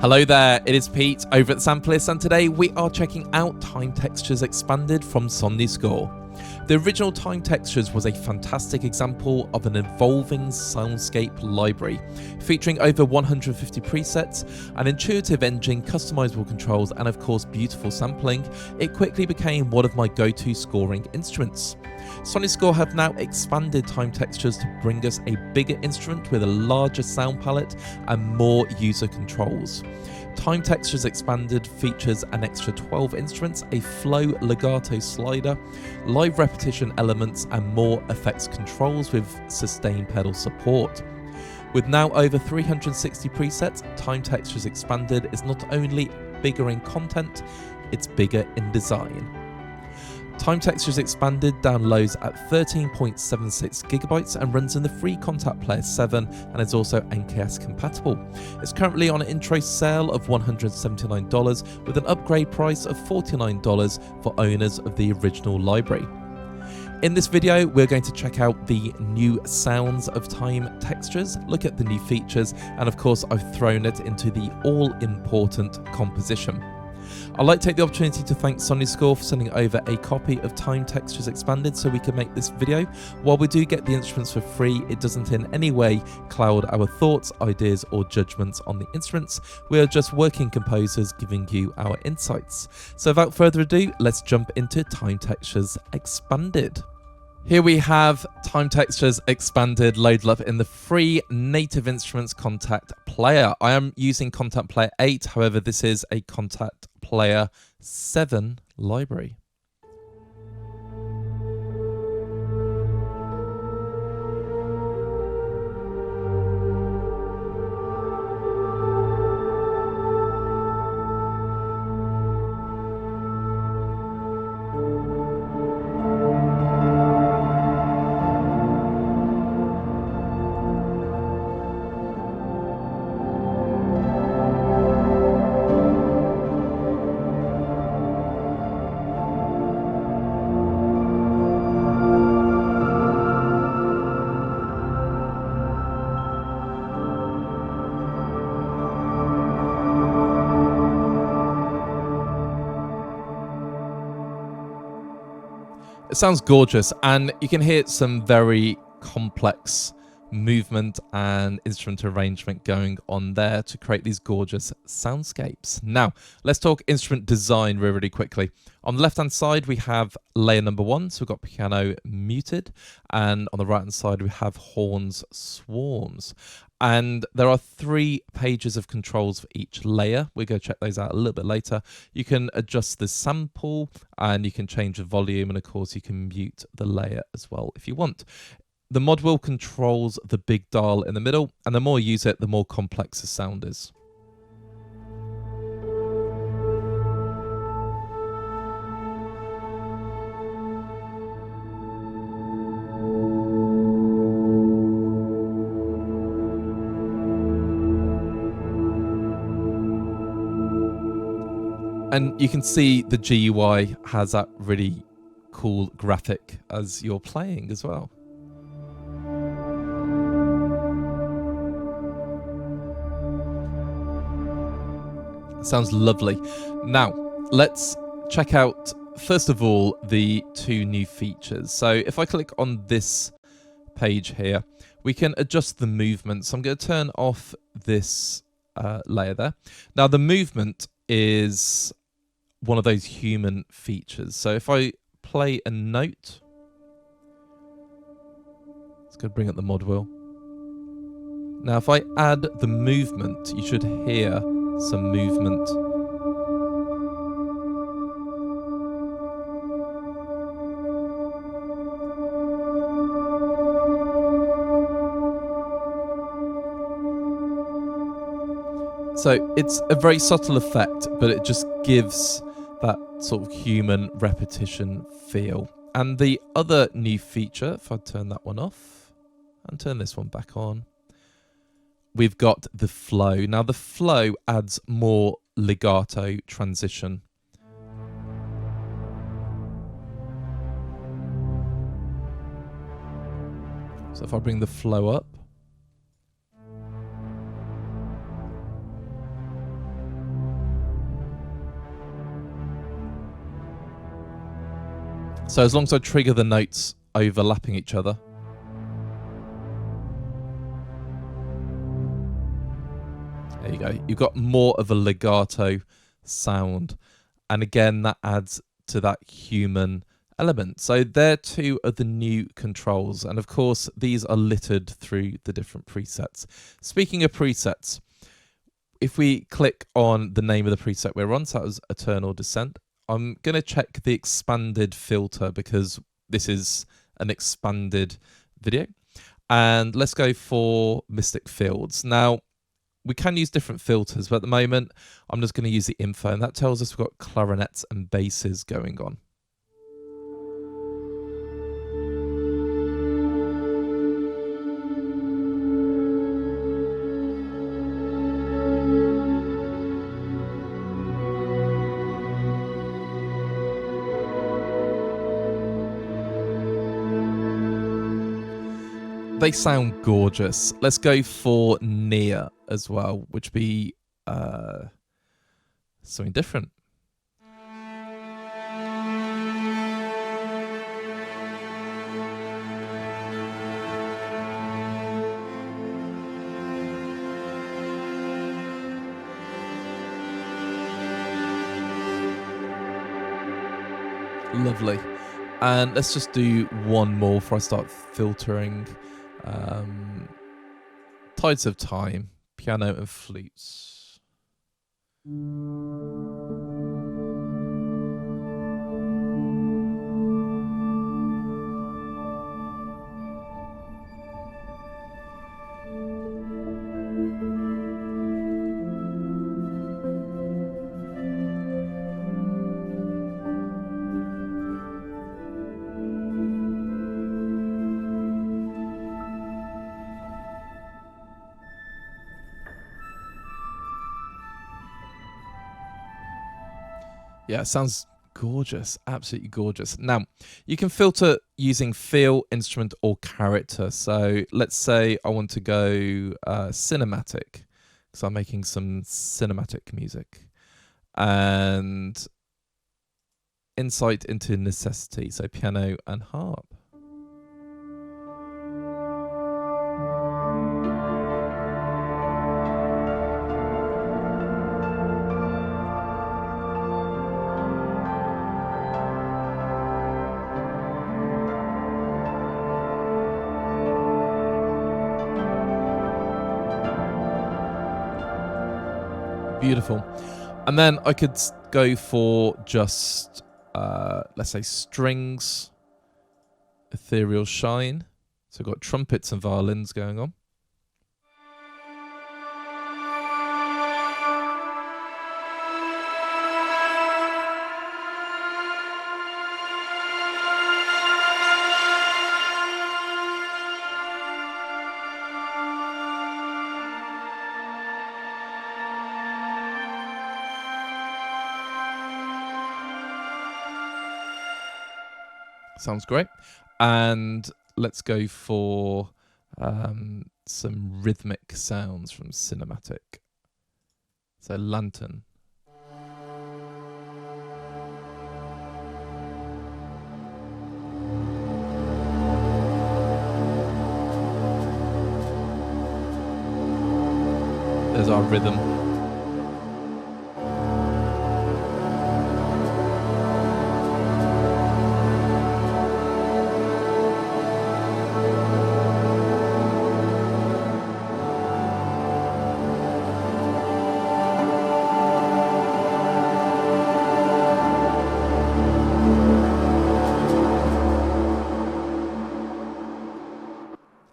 Hello there, it is Pete over at Sampleist, and today we are checking out Time Textures Expanded from Sonuscore. The original Time Textures was a fantastic example of an evolving soundscape library, featuring over 150 presets, an intuitive engine, customizable controls, and of course beautiful sampling. It quickly became one of my go-to scoring instruments. Sonuscore have now expanded Time Textures to bring us a bigger instrument with a larger sound palette and more user controls. Time Textures Expanded features an extra 12 instruments, a flow legato slider, live repetition elements, and more effects controls with sustain pedal support. With now over 360 presets, Time Textures Expanded is not only bigger in content, it's bigger in design. Time Textures Expanded downloads at 13.76 gigabytes and runs in the free Contact Player 7 and is also NKS compatible. It's currently on an intro sale of $179 with an upgrade price of $49 for owners of the original library. In this video, we're going to check out the new sounds of Time Textures, look at the new features, and of course I've thrown it into the all-important composition. I'd like to take the opportunity to thank Sonuscore for sending over a copy of Time Textures Expanded so we can make this video. While we do get the instruments for free, it doesn't in any way cloud our thoughts, ideas, or judgments on the instruments. We are just working composers giving you our insights. So without further ado, let's jump into Time Textures Expanded. Here we have Time Textures Expanded loaded up in the free Native Instruments Contact Player. I am using Contact Player 8, however this is a Contact Player 7 library. It sounds gorgeous, and you can hear some very complex movement and instrument arrangement going on there to create these gorgeous soundscapes. Now, let's talk instrument design really quickly. On the left-hand side, we have layer number 1, so we've got piano muted, and on the right-hand side, we have horns swarms. And there are 3 pages of controls for each layer. We're going to check those out a little bit later. You can adjust the sample and you can change the volume, and of course you can mute the layer as well if you want. The mod wheel controls the big dial in the middle, and the more you use it, the more complex the sound is. And you can see the GUI has that really cool graphic as you're playing as well. Sounds lovely. Now, let's check out, first of all, the 2 new features. So if I click on this page here, we can adjust the movement. So I'm going to turn off this layer there. Now, the movement is one of those human features. So if I play a note, it's going to bring up the mod wheel. Now if I add the movement, you should hear some movement. So it's a very subtle effect, but it just gives that sort of human repetition feel. And the other new feature, if I turn that one off and turn this one back on, we've got the flow. Now the flow adds more legato transition. So if I bring the flow up, So as long as I trigger the notes overlapping each other. There you go. You've got more of a legato sound. And again, that adds to that human element. So they're two of the new controls. And of course, these are littered through the different presets. Speaking of presets, if we click on the name of the preset we're on, so that was Eternal Descent, I'm going to check the expanded filter because this is an expanded video. And let's go for Mystic Fields. Now, we can use different filters, but at the moment, I'm just going to use the info, and that tells us we've got clarinets and basses going on. They sound gorgeous. Let's go for Near as well, which would be something different. Lovely. And let's just do one more before I start filtering. Tides of Time, piano and flutes. Yeah, it sounds gorgeous, absolutely gorgeous. Now, you can filter using feel, instrument, or character. So let's say I want to go cinematic, because I'm making some cinematic music. And insight into necessity, so piano and harp. Beautiful. And then I could go for just, let's say, strings, ethereal shine. So I've got trumpets and violins going on. Sounds great. And let's go for some rhythmic sounds from cinematic. So lantern. There's our rhythm.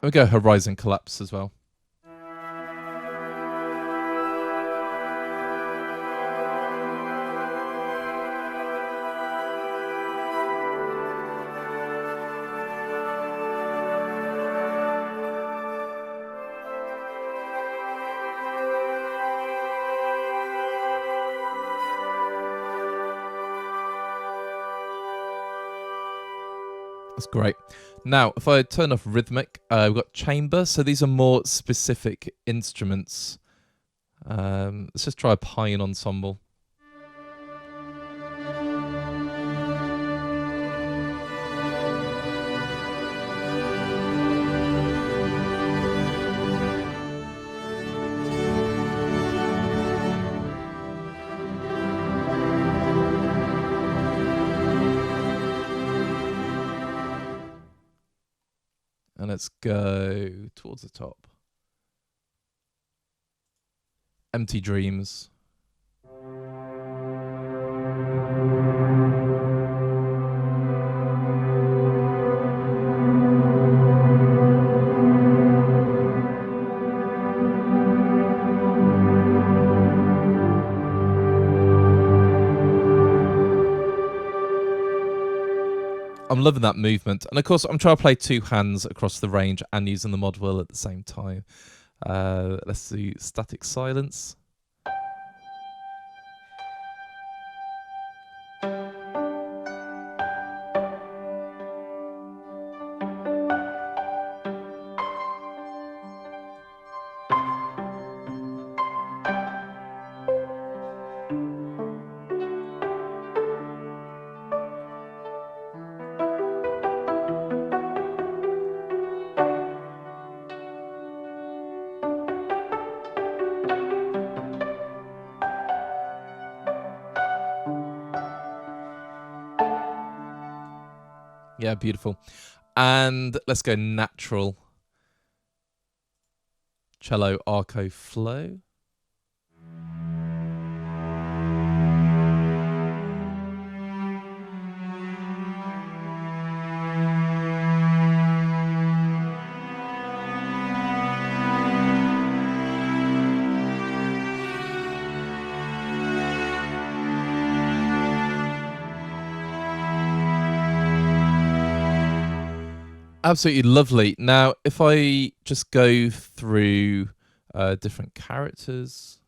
We go horizon collapse as well. That's great. Now, if I turn off rhythmic, we've got chamber. So these are more specific instruments. Let's just try a pine ensemble. And let's go towards the top. Empty Dreams. I'm loving that movement. And of course, I'm trying to play two hands across the range and using the mod wheel at the same time. Let's do static silence. Yeah, beautiful. And let's go natural. Cello arco flow. Absolutely lovely. Now, if I just go through different characters.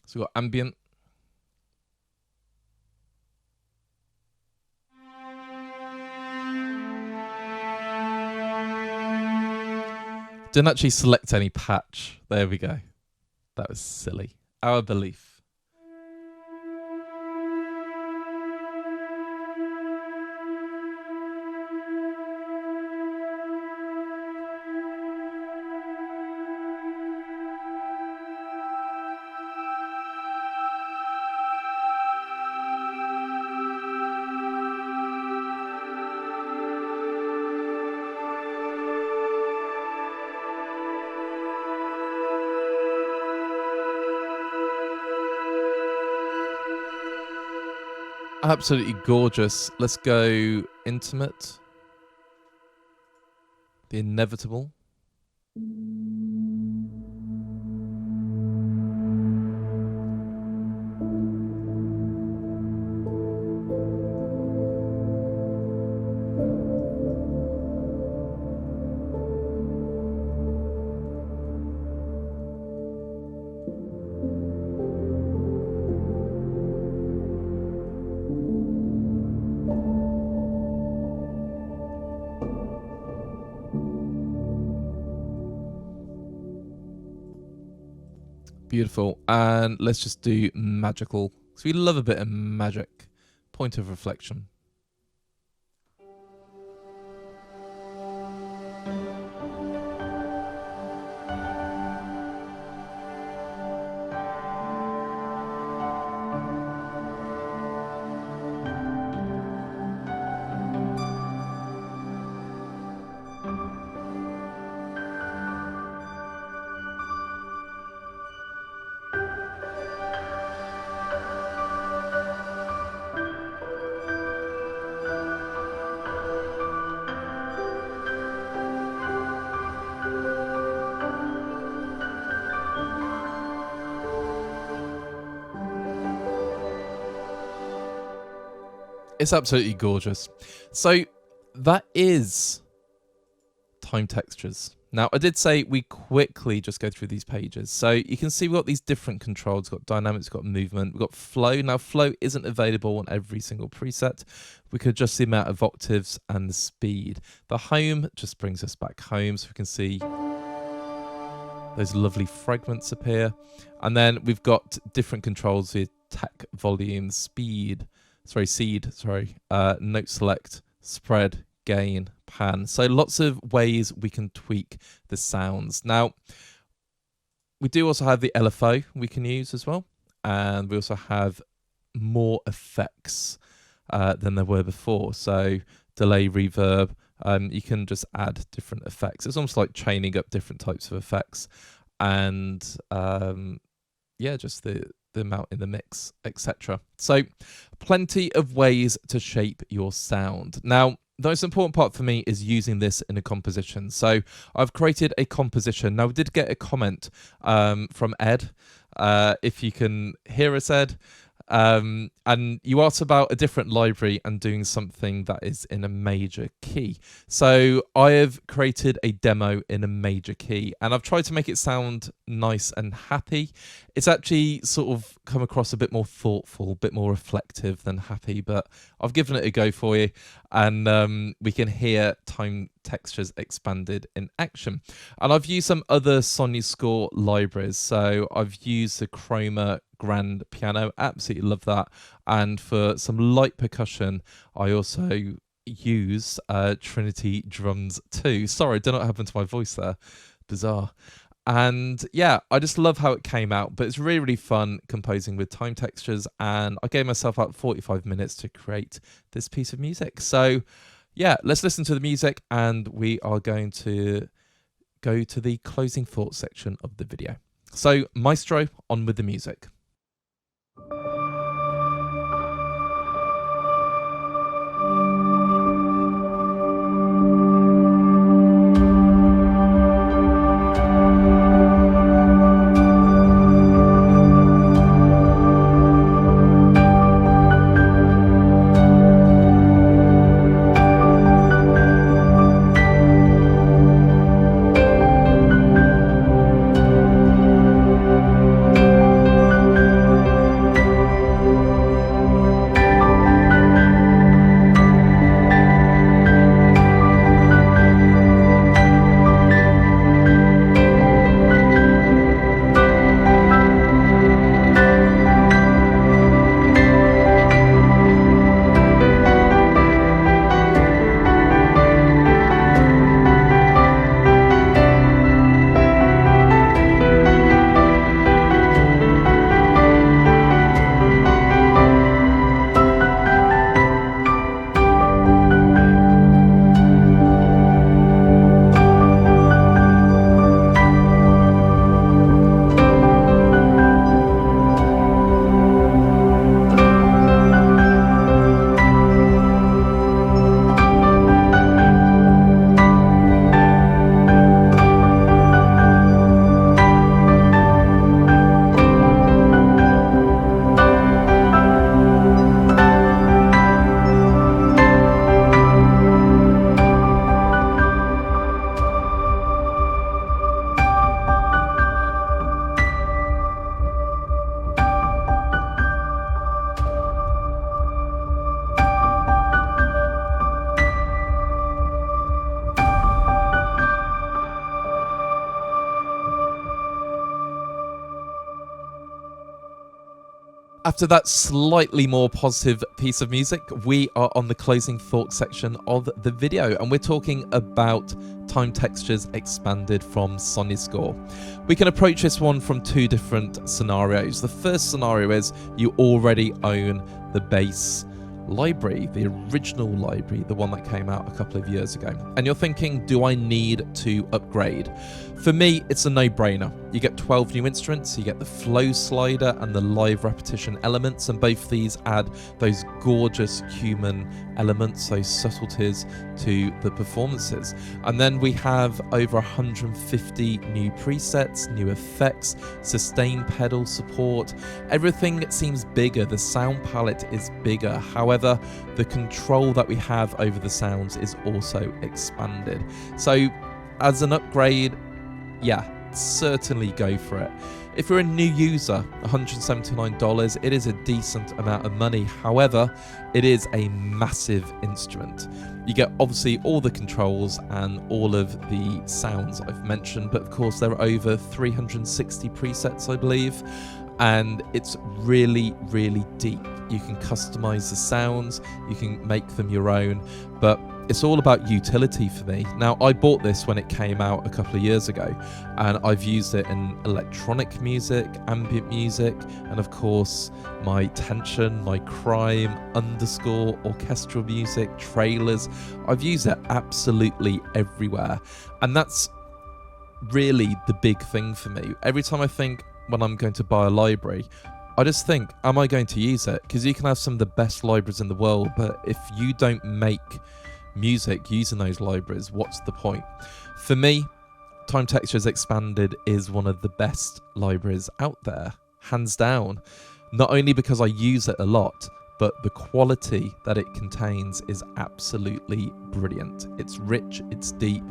So we've got ambient. Didn't actually select any patch. There we go. That was silly. Our belief. Absolutely gorgeous. Let's go intimate. The inevitable. Beautiful. And let's just do magical. So we love a bit of magic. Point of reflection. It's absolutely gorgeous. So that is time textures. Now, I did say we quickly just go through these pages. So you can see we've got these different controls. We've got dynamics, we've got movement, we've got flow. Now, flow isn't available on every single preset. We could adjust the amount of octaves and the speed. The home just brings us back home, so we can see those lovely fragments appear. And then we've got different controls here: tech, volume, seed, note select, spread, gain, pan. So lots of ways we can tweak the sounds. Now, we do also have the LFO we can use as well. And we also have more effects than there were before. So delay, reverb, You can just add different effects. It's almost like chaining up different types of effects, and yeah, just the amount in the mix, etc. So plenty of ways to shape your sound. Now, the most important part for me is using this in a composition. So I've created a composition. Now, we did get a comment from Ed. If you can hear us, Ed. And you asked about a different library and doing something that is in a major key. So I have created a demo in a major key, and I've tried to make it sound nice and happy. It's actually sort of come across a bit more thoughtful, a bit more reflective than happy, but I've given it a go for you, and we can hear time textures expanded in action. And I've used some other Sonuscore libraries. So I've used the Chroma Grand Piano, absolutely love that. And for some light percussion, I also use Trinity Drums 2. Sorry, I don't know what happened to my voice there. Bizarre. And yeah, I just love how it came out, but it's really, really fun composing with time textures. And I gave myself about 45 minutes to create this piece of music. So yeah, let's listen to the music, and we are going to go to the closing thoughts section of the video. So Maestro, on with the music. After that slightly more positive piece of music, we are on the closing thought section of the video, and we're talking about time textures expanded from Sonuscore. We can approach this one from two different scenarios. The first scenario is you already own the base library, the original library, the one that came out a couple of years ago, and you're thinking, do I need to upgrade? For me, it's a no-brainer. You get 12 new instruments, you get the flow slider and the live repetition elements, and both these add those gorgeous human elements, those subtleties to the performances. And then we have over 150 new presets, new effects, sustain pedal support. Everything seems bigger, the sound palette is bigger. However, the control that we have over the sounds is also expanded. So as an upgrade, yeah, certainly go for it. If you're a new user, $179, it is a decent amount of money. However, it is a massive instrument. You get obviously all the controls and all of the sounds I've mentioned, but of course there are over 360 presets, I believe, and it's really, really deep. You can customize the sounds, you can make them your own, but it's all about utility for me. Now, I bought this when it came out a couple of years ago, and I've used it in electronic music, ambient music, and of course my tension, my crime, underscore, orchestral music, trailers. I've used it absolutely everywhere, and that's really the big thing for me. Every time I think when I'm going to buy a library, I just think, am I going to use it? Because you can have some of the best libraries in the world, but if you don't make music using those libraries, what's the point? For me, Time Textures Expanded is one of the best libraries out there, hands down. Not only because I use it a lot, but the quality that it contains is absolutely brilliant. It's rich, it's deep.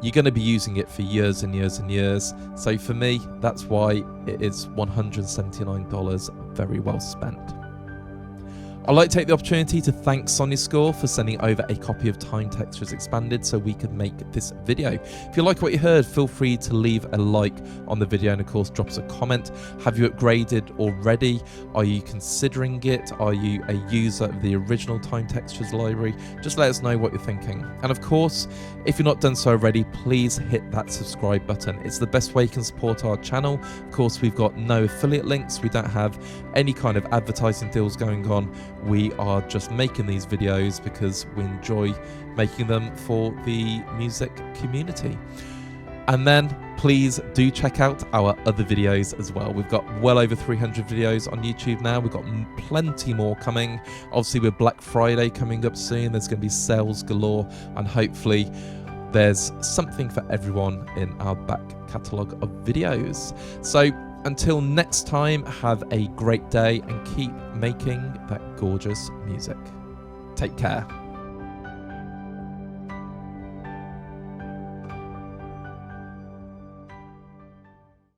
You're going to be using it for years and years and years. So for me, that's why it is $179 very well spent. I'd like to take the opportunity to thank Sonuscore for sending over a copy of Time Textures Expanded so we could make this video. If you like what you heard, feel free to leave a like on the video and of course drop us a comment. Have you upgraded already? Are you considering it? Are you a user of the original Time Textures library? Just let us know what you're thinking. And of course, if you're not done so already, please hit that subscribe button. It's the best way you can support our channel. Of course, we've got no affiliate links. We don't have any kind of advertising deals going on. We are just making these videos because we enjoy making them for the music community. And then please do check out our other videos as well. We've got well over 300 videos on YouTube now. We've got plenty more coming. Obviously with Black Friday coming up soon, there's going to be sales galore, and hopefully there's something for everyone in our back catalogue of videos. So until next time, have a great day and keep making that gorgeous music. Take care.